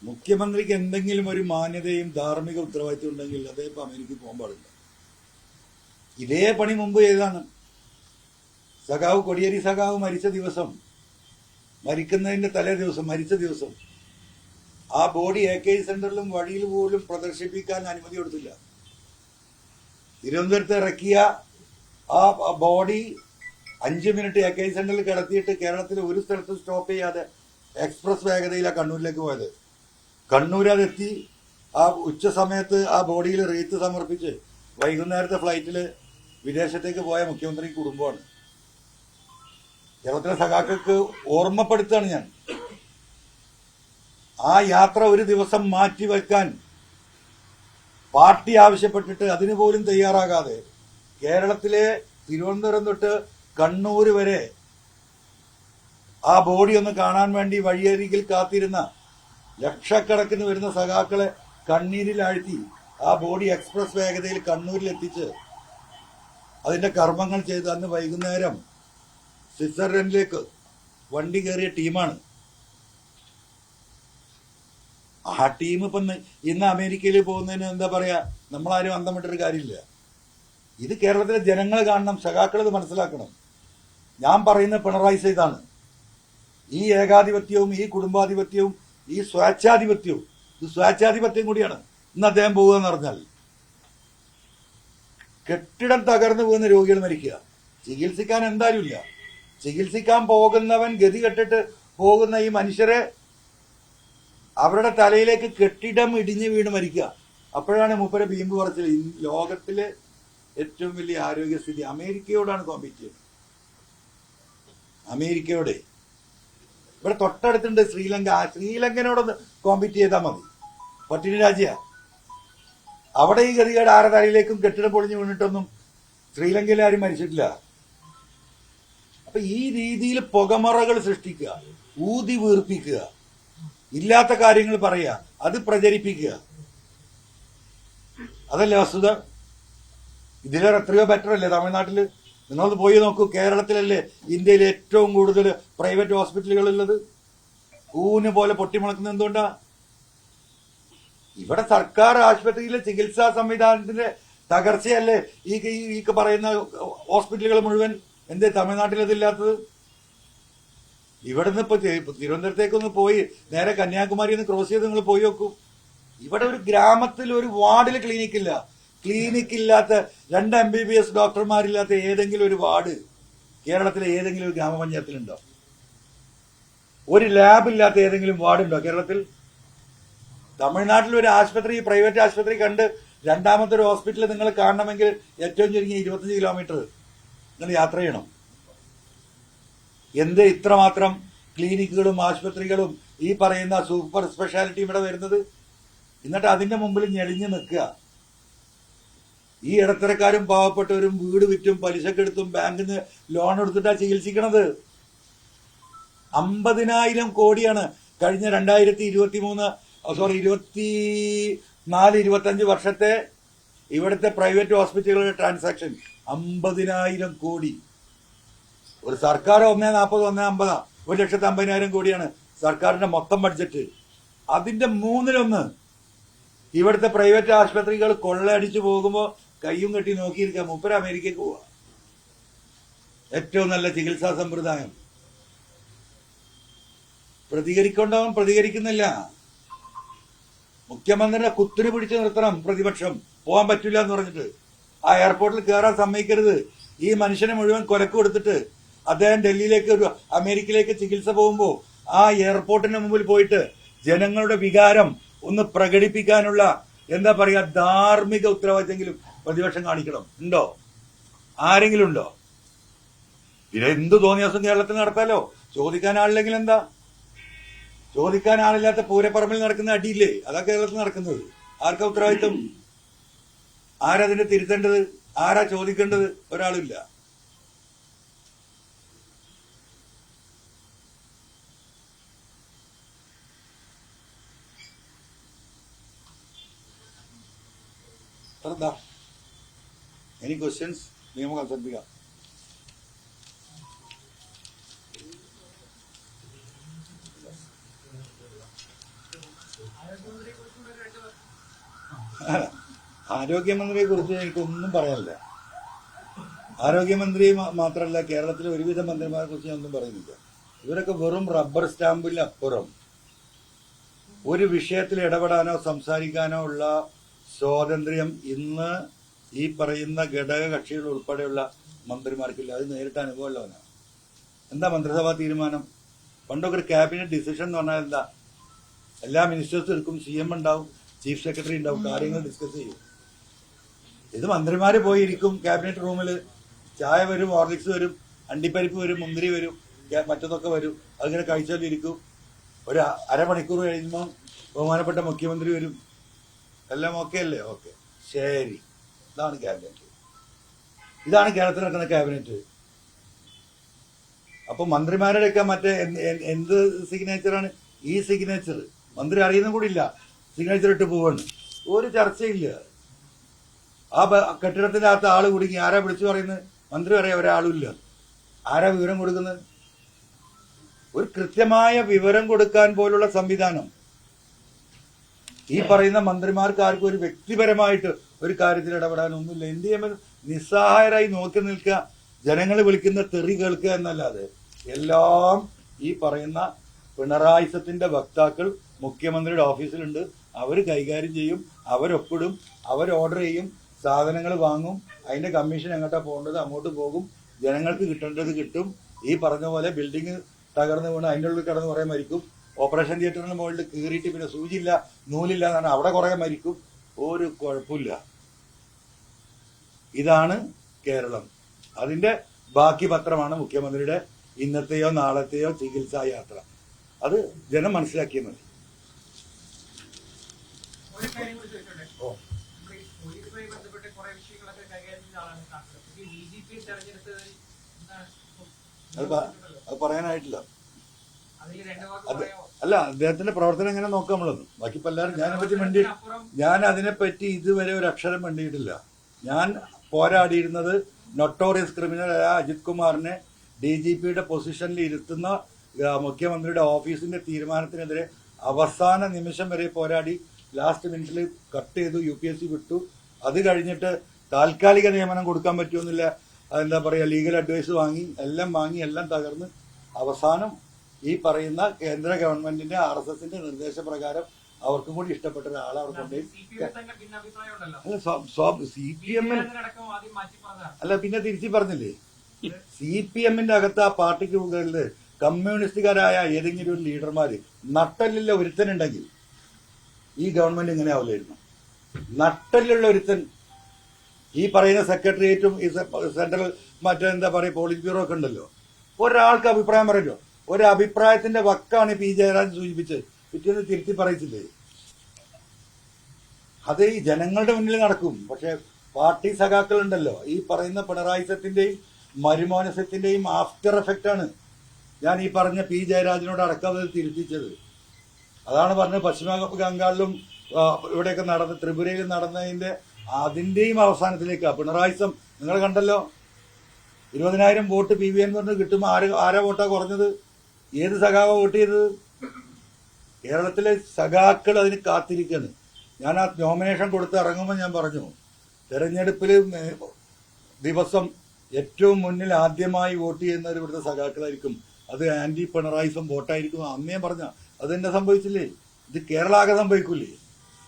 മുഖ്യമന്ത്രിക്ക് എന്തെങ്കിലും ഒരു മാന്യതയും ധാർമ്മിക ഉത്തരവാദിത്വം ഉണ്ടെങ്കിൽ അദ്ദേഹം അമേരിക്കയിൽ പോകാൻ പാടില്ല. ഇതേ പണി മുമ്പ് ചെയ്താണ്. സഖാവ് കൊടിയേരി സഖാവ് മരിച്ച ദിവസം, മരിക്കുന്നതിന്റെ തലേ ദിവസം, മരിച്ച ദിവസം ആ ബോഡി AK സെന്ററിലും വഴിയിൽ പോലും പ്രദർശിപ്പിക്കാൻ അനുമതി കൊടുത്തില്ല. തിരുവനന്തപുരത്ത് ഇറക്കിയ ആ ബോഡി 5 മിനിറ്റ് AK സെന്ററിൽ കിടത്തിയിട്ട് കേരളത്തിൽ ഒരു സ്ഥലത്തും സ്റ്റോപ്പ് ചെയ്യാതെ എക്സ്പ്രസ് വേഗതയിലാണ് കണ്ണൂരിലേക്ക് പോയത്. കണ്ണൂർ അതെത്തി ആ ഉച്ച സമയത്ത് ആ ബോഡിയിൽ റീത്ത് സമർപ്പിച്ച് വൈകുന്നേരത്തെ ഫ്ലൈറ്റിൽ വിദേശത്തേക്ക് പോയ മുഖ്യമന്ത്രി കുടുംബമാണ്. കേരളത്തിലെ സഖാക്കൾക്ക് ഓർമ്മപ്പെടുത്താണ് ഞാൻ. ആ യാത്ര ഒരു ദിവസം മാറ്റിവെക്കാൻ പാർട്ടി ആവശ്യപ്പെട്ടിട്ട് അതിന് പോലും തയ്യാറാകാതെ കേരളത്തിലെ തിരുവനന്തപുരം തൊട്ട് കണ്ണൂർ വരെ ആ ബോഡി ഒന്ന് കാണാൻ വേണ്ടി വഴിയരികിൽ കാത്തിരുന്ന ലക്ഷക്കണക്കിന് വരുന്ന സഖാക്കളെ കണ്ണീരിലാഴ്ത്തി ആ ബോഡി എക്സ്പ്രസ് വേഗതയിൽ കണ്ണൂരിലെത്തിച്ച് അതിന്റെ കർമ്മങ്ങൾ ചെയ്ത് അന്ന് വൈകുന്നേരം സ്വിറ്റ്സർലൻഡിലേക്ക് വണ്ടി കയറിയ ടീമാണ്. ആ ടീം ഇപ്പം ഇന്ന് അമേരിക്കയിൽ പോകുന്നതിന് എന്താ പറയാ, നമ്മളാരും അന്തം വിട്ടൊരു കാര്യമില്ല. ഇത് കേരളത്തിലെ ജനങ്ങൾ കാണണം, സഖാക്കൾ ഇത് മനസ്സിലാക്കണം. ഞാൻ പറയുന്ന പിണറായി സൈതാണ്. ഈ ഏകാധിപത്യവും ഈ കുടുംബാധിപത്യവും ഈ സ്വേച്ഛാധിപത്യവും, ഇത് സ്വേച്ഛാധിപത്യം കൂടിയാണ്. ഇന്ന് അദ്ദേഹം പോകുക എന്ന് പറഞ്ഞാൽ കെട്ടിടം തകർന്നു പോകുന്ന രോഗികൾ മരിക്കുക, ചികിത്സിക്കാൻ എന്തായാലും ഇല്ല. ചികിത്സിക്കാൻ പോകുന്നവൻ ഗതി കെട്ടിട്ട് പോകുന്ന ഈ മനുഷ്യരെ അവരുടെ തലയിലേക്ക് കെട്ടിടം ഇടിഞ്ഞു വീണ് മരിക്കുക. അപ്പോഴാണ് മൂപ്പരെ ബീമ്പ് പറച്ചിൽ. ലോകത്തിലെ ഏറ്റവും വലിയ ആരോഗ്യസ്ഥിതി അമേരിക്കയോടാണ് കോമ്പീറ്റ് ചെയ്യുന്നത്. അമേരിക്കയോടെ ഇവിടെ തൊട്ടടുത്തുണ്ട് ശ്രീലങ്ക. ശ്രീലങ്കനോടൊന്ന് കോമ്പീറ്റ് ചെയ്താൽ മതി. പട്ടിണി രാജ്യ. അവിടെ ഈ ഗതികേട് ആരുടെ തലയിലേക്കും കെട്ടിടം പൊളിഞ്ഞു വീണിട്ടൊന്നും ശ്രീലങ്കയിൽ ആരും മരിച്ചിട്ടില്ല. അപ്പൊ ഈ രീതിയിൽ പുകമറകൾ സൃഷ്ടിക്കുക, ഊതി വീർപ്പിക്കുക, ഇല്ലാത്ത കാര്യങ്ങൾ പറയുക, അത് പ്രചരിപ്പിക്കുക, അതല്ലേ വസ്തുത. ഇതിലേറെ എത്രയോ ബെറ്റർ അല്ലേ തമിഴ്നാട്ടിൽ? നിങ്ങളത് പോയി നോക്കൂ. കേരളത്തിലല്ലേ ഇന്ത്യയിൽ ഏറ്റവും കൂടുതൽ പ്രൈവറ്റ് ഹോസ്പിറ്റലുകൾ ഉള്ളത്? കൂന് പോലെ പൊട്ടിമുളക്കുന്നത് എന്തുകൊണ്ടാ? ഇവിടെ സർക്കാർ ആശുപത്രിയിലെ ചികിത്സാ സംവിധാനത്തിന്റെ തകർച്ചയല്ലേ ഈ പറയുന്ന ഹോസ്പിറ്റലുകൾ മുഴുവൻ. എന്തേ തമിഴ്നാട്ടിലതില്ലാത്തത്? ഇവിടുന്ന് ഇപ്പൊ തിരുവനന്തപുരത്തേക്കൊന്ന് പോയി നേരെ കന്യാകുമാരി ഒന്ന് ക്രോസ് ചെയ്ത് നിങ്ങൾ പോയി നോക്കൂ. ഇവിടെ ഒരു ഗ്രാമത്തിൽ ഒരു വാർഡിൽ ക്ലിനിക്കില്ല. ക്ലിനിക്കില്ലാത്ത 2 MBBS ഡോക്ടർമാരില്ലാത്ത ഏതെങ്കിലും ഒരു വാർഡ് കേരളത്തിലെ ഏതെങ്കിലും ഒരു ഗ്രാമപഞ്ചായത്തിലുണ്ടോ? ഒരു ലാബില്ലാത്ത ഏതെങ്കിലും വാർഡുണ്ടോ കേരളത്തിൽ? തമിഴ്നാട്ടിൽ ഒരു ആശുപത്രി, പ്രൈവറ്റ് ആശുപത്രി കണ്ട് രണ്ടാമത്തെ ഒരു ഹോസ്പിറ്റൽ നിങ്ങൾ കാണണമെങ്കിൽ ഏറ്റവും ചുരുങ്ങിയ 25 കിലോമീറ്റർ നിങ്ങൾ യാത്ര ചെയ്യണം. എന്ത് ഇത്രമാത്രം ക്ലിനിക്കുകളും ആശുപത്രികളും ഈ പറയുന്ന സൂപ്പർ സ്പെഷ്യാലിറ്റി ഇവിടെ വരുന്നത്? എന്നിട്ട് അതിന്റെ മുമ്പിൽ ഞെളിഞ്ഞു നിൽക്കുക. ഈ ഇടത്തരക്കാരും പാവപ്പെട്ടവരും വീട് വിറ്റും പലിശക്കെടുത്തും ബാങ്കിൽ നിന്ന് ലോൺ എടുത്തിട്ടാണ് ചികിത്സിക്കണത്. 50,000 കോടിയാണ് കഴിഞ്ഞ 2024-25 വർഷത്തെ ഇവിടുത്തെ പ്രൈവറ്റ് ഹോസ്പിറ്റലുകളുടെ ട്രാൻസാക്ഷൻ. 50,000 കോടി. ഒരു സർക്കാർ 140, 150, 1,50,000 കോടിയാണ് സർക്കാരിന്റെ മൊത്തം ബഡ്ജറ്റ്. അതിന്റെ 1/3 ഇവിടുത്തെ പ്രൈവറ്റ് ആശുപത്രികൾ കൊള്ളയടിച്ചു പോകുമ്പോൾ കയ്യും കെട്ടി നോക്കിയിരിക്കുക. മൂപ്പര് അമേരിക്കക്ക് പോവുക. ഏറ്റവും നല്ല ചികിത്സാ സമ്പ്രദായം. പ്രതികരിക്കേണ്ടവൻ പ്രതികരിക്കുന്നില്ല. മുഖ്യമന്ത്രിയുടെ കുത്തിരി പിടിച്ചു നിർത്തണം പ്രതിപക്ഷം. പോകാൻ പറ്റില്ല എന്ന് പറഞ്ഞിട്ട് ആ എയർപോർട്ടിൽ കയറാൻ സമ്മതിക്കരുത്. ഈ മനുഷ്യനെ മുഴുവൻ കൊലക്ക് കൊടുത്തിട്ട് അദ്ദേഹം ഡൽഹിയിലേക്ക് അമേരിക്കയിലേക്ക് ചികിത്സ പോകുമ്പോൾ ആ എയർപോർട്ടിന് മുമ്പിൽ പോയിട്ട് ജനങ്ങളുടെ വികാരം ഒന്ന് പ്രകടിപ്പിക്കാനുള്ള എന്താ പറയാ ധാർമ്മിക ഉത്തരവാദിത്വമെങ്കിലും പ്രതിപക്ഷം കാണിക്കണം. ഉണ്ടോ? ആരെങ്കിലും ഉണ്ടോ? പിന്നെ എന്ത് തോന്നിയ ദിവസം കേരളത്തിൽ നടത്താലോ. ചോദിക്കാൻ ആളില്ലെങ്കിൽ എന്താ? ചോദിക്കാൻ ആളില്ലാത്ത പൂരപ്പറമ്പിൽ നടക്കുന്ന അടിയില്ലേ, അതാ കേരളത്തിൽ നടക്കുന്നത്. ആർക്കാ ഉത്തരവാദിത്വം? ആരതിനെ തിരുത്തേണ്ടത്? ആരാ ചോദിക്കേണ്ടത്? ഒരാളില്ല. Any questions? നിയമം അവതരിപ്പിക്കാം. ആരോഗ്യമന്ത്രിയെ കുറിച്ച് എനിക്കൊന്നും പറയാനില്ല. ആരോഗ്യമന്ത്രി മാത്രമല്ല, കേരളത്തിലെ ഒരുവിധ മന്ത്രിമാരെ കുറിച്ച് ഞാൻ ഒന്നും പറയുന്നില്ല. ഇവരൊക്കെ വെറും റബ്ബർ സ്റ്റാമ്പിലപ്പുറം ഒരു വിഷയത്തിൽ ഇടപെടാനോ സംസാരിക്കാനോ ഉള്ള സ്വാതന്ത്ര്യം ഇന്ന് ഈ പറയുന്ന ഘടക കക്ഷികൾ ഉൾപ്പെടെയുള്ള മന്ത്രിമാർക്കില്ല. അത് നേരിട്ട് അനുഭവമുള്ളവനാണ്. എന്താ മന്ത്രിസഭാ തീരുമാനം? പണ്ടൊക്കെ ഒരു ക്യാബിനറ്റ് ഡിസിഷൻ എന്ന് പറഞ്ഞാൽ എന്താ? എല്ലാ മിനിസ്റ്റേഴ്സും എടുക്കും, CM ഉണ്ടാവും, ചീഫ് സെക്രട്ടറി ഉണ്ടാവും, കാര്യങ്ങൾ ഡിസ്കസ് ചെയ്യും. ഇത് മന്ത്രിമാര് പോയിരിക്കും ക്യാബിനറ്റ് റൂമിൽ, ചായ വരും, ഹോർലിക്സ് വരും, അണ്ടിപ്പരിപ്പ് വരും, മുന്തിരി വരും, മറ്റതൊക്കെ വരും, അതിങ്ങനെ കഴിച്ചാലിരിക്കും. ഒരു അരമണിക്കൂർ കഴിയുമ്പോൾ ബഹുമാനപ്പെട്ട മുഖ്യമന്ത്രി വരും. എല്ലാം ഓക്കെ അല്ലേ? ഓക്കെ, ശരി. ഇതാണ് ക്യാബിനറ്റ്. ഇതാണ് കേരളത്തിൽ നടക്കുന്ന ക്യാബിനറ്റ്. അപ്പൊ മന്ത്രിമാരുടെയൊക്കെ മറ്റേ എന്ത് സിഗ്നേച്ചറാണ് ഈ സിഗ്നേച്ചർ? മന്ത്രി അറിയുന്ന കൂടി ഇല്ല, സിഗ്നേച്ചർ ഇട്ട് പോവാണ്. ഒരു ചർച്ചയില്ല. ആ കെട്ടിടത്തിന്റെ അകത്ത് ആള് കുടുങ്ങി. ആരാ വിളിച്ചു പറയുന്നത്? മന്ത്രി പറയാം ഒരാളും ഇല്ല. ആരാ വിവരം കൊടുക്കുന്നത്? ഒരു കൃത്യമായ വിവരം കൊടുക്കാൻ പോലുള്ള സംവിധാനം ഈ പറയുന്ന മന്ത്രിമാർക്ക് ആർക്കും ഒരു വ്യക്തിപരമായിട്ട് ഒരു കാര്യത്തിൽ ഇടപെടാനൊന്നുമില്ല. എന്ത് ചെയ്യുമ്പോൾ നിസ്സഹായരായി നോക്കി നിൽക്കുക, ജനങ്ങൾ വിളിക്കുന്ന തെറി കേൾക്കുക എന്നല്ലാതെ. എല്ലാം ഈ പറയുന്ന പിണറായിസത്തിന്റെ വക്താക്കൾ മുഖ്യമന്ത്രിയുടെ ഓഫീസിലുണ്ട്. അവർ കൈകാര്യം ചെയ്യും, അവരൊപ്പിടും, അവർ ഓർഡർ ചെയ്യും, സാധനങ്ങൾ വാങ്ങും, അതിന്റെ കമ്മീഷൻ എങ്ങോട്ടാ പോകേണ്ടത് അങ്ങോട്ട് പോകും, ജനങ്ങൾക്ക് കിട്ടേണ്ടത് കിട്ടും. ഈ പറഞ്ഞ പോലെ ബിൽഡിംഗ് തകർന്നു വീണ് അതിൻ്റെ ഉള്ളിൽ കിടന്ന് കുറെ മരിക്കും. ഓപ്പറേഷൻ തിയേറ്ററിന് മുകളിൽ കീറിയിട്ട് പിന്നെ സൂചിയില്ല നൂലില്ല എന്നാണ്, അവിടെ കുറെ മരിക്കും. ഒരു കുഴപ്പമില്ല. ഇതാണ് കേരളം. അതിന്റെ ബാക്കി പത്രമാണ് മുഖ്യമന്ത്രിയുടെ ഇന്നത്തെയോ നാളത്തെയോ ചികിത്സാ യാത്ര. അത് ജനം മനസ്സിലാക്കിയാൽ മതി. അത് പറയാനായിട്ടില്ല. അല്ല, അദ്ദേഹത്തിന്റെ പ്രവർത്തനം എങ്ങനെ നോക്കാം നമ്മളൊന്നും. ബാക്കി ഇപ്പൊ എല്ലാവരും ഞാൻ അതിനെപ്പറ്റി ഇതുവരെ ഒരു അക്ഷരം വേണ്ടിയിട്ടില്ല. ഞാൻ പോരാടിയിരുന്നത് നൊട്ടോറിയസ് ക്രിമിനലായ അജിത് കുമാറിനെ DGPയുടെ പൊസിഷനിൽ ഇരുത്തുന്ന മുഖ്യമന്ത്രിയുടെ ഓഫീസിന്റെ തീരുമാനത്തിനെതിരെ അവസാന നിമിഷം വരെ പോരാടി. ലാസ്റ്റ് മിനിറ്റിൽ കട്ട് ചെയ്തു, UPSC വിട്ടു. അത് കഴിഞ്ഞിട്ട് താൽക്കാലിക നിയമനം കൊടുക്കാൻ പറ്റുമെന്നില്ല, അതെന്താ പറയുക, ലീഗൽ അഡ്വൈസ് വാങ്ങി, എല്ലാം തകർന്ന് അവസാനം ഈ പറയുന്ന കേന്ദ്ര ഗവൺമെന്റിന്റെ RSSന്റെ നിർദ്ദേശപ്രകാരം അവർക്കും കൂടി ഇഷ്ടപ്പെട്ട ഒരാളെ അവർ കൊണ്ടുപോയി. CPM അല്ല, പിന്നെ തിരിച്ചു പറഞ്ഞില്ലേ, CPMന്റെ അകത്ത് ആ പാർട്ടിക്ക് മുകളിൽ കമ്മ്യൂണിസ്റ്റുകാരായ ഏതെങ്കിലും ഒരു ലീഡർമാര് നട്ടലില്ല ഒരുത്തനുണ്ടെങ്കിൽ ഈ ഗവൺമെന്റ് ഇങ്ങനെ ആവില്ലായിരുന്നു. നട്ടലിലുള്ള ഒരുത്തൻ ഈ പറയുന്ന സെക്രട്ടേറിയറ്റും ഈ സെൻട്രൽ മറ്റെന്താ പറയുക പോളിറ്റ് ബ്യൂറോ ഒക്കെ ഉണ്ടല്ലോ. ഒരാൾക്ക് അഭിപ്രായം പറയല്ലോ. ഒരഭിപ്രായത്തിന്റെ വക്കാണ് P. ജയരാജൻ സൂചിപ്പിച്ചത്. പിറ്റേന്ന് തിരുത്തി പറയിച്ചില്ലേ? അത് ഈ ജനങ്ങളുടെ മുന്നിൽ നടക്കും. പക്ഷെ പാർട്ടി സഖാക്കൾ ഉണ്ടല്ലോ, ഈ പറയുന്ന പിണറായിസത്തിന്റെയും മരുമോനസത്തിന്റെയും ആഫ്റ്റർ എഫക്റ്റ് ആണ് ഞാൻ ഈ പറഞ്ഞ P. ജയരാജനോട് അടക്കം അത് തിരുത്തിച്ചത്. അതാണ് പറഞ്ഞത് പശ്ചിമ ബംഗാളിലും ഇവിടെയൊക്കെ നടന്ന ത്രിപുരയിലും നടന്നതിന്റെ അതിന്റെയും അവസാനത്തിലേക്കാണ് പിണറായിസം. നിങ്ങൾ കണ്ടല്ലോ, 20,000 വോട്ട് PV എന്ന് കിട്ടുമ്പോൾ ആരാ വോട്ടാ കുറഞ്ഞത്? ഏത് സഖാവ വോട്ട് ചെയ്തത്? കേരളത്തിലെ സഖാക്കൾ അതിന് കാത്തിരിക്കുകയാണ്. ഞാൻ ആ നോമിനേഷൻ കൊടുത്ത് ഇറങ്ങുമ്പോൾ ഞാൻ പറഞ്ഞു, തെരഞ്ഞെടുപ്പിൽ ദിവസം ഏറ്റവും മുന്നിൽ ആദ്യമായി വോട്ട് ചെയ്യുന്നവർ ഇവിടുത്തെ സഖാക്കളായിരിക്കും. അത് ആന്റി പിണറായിസം വോട്ടായിരിക്കും. അന്നേ പറഞ്ഞ അത് തന്നെ സംഭവിച്ചില്ലേ? ഇത് കേരള ആകെ സംഭവിക്കൂലേ?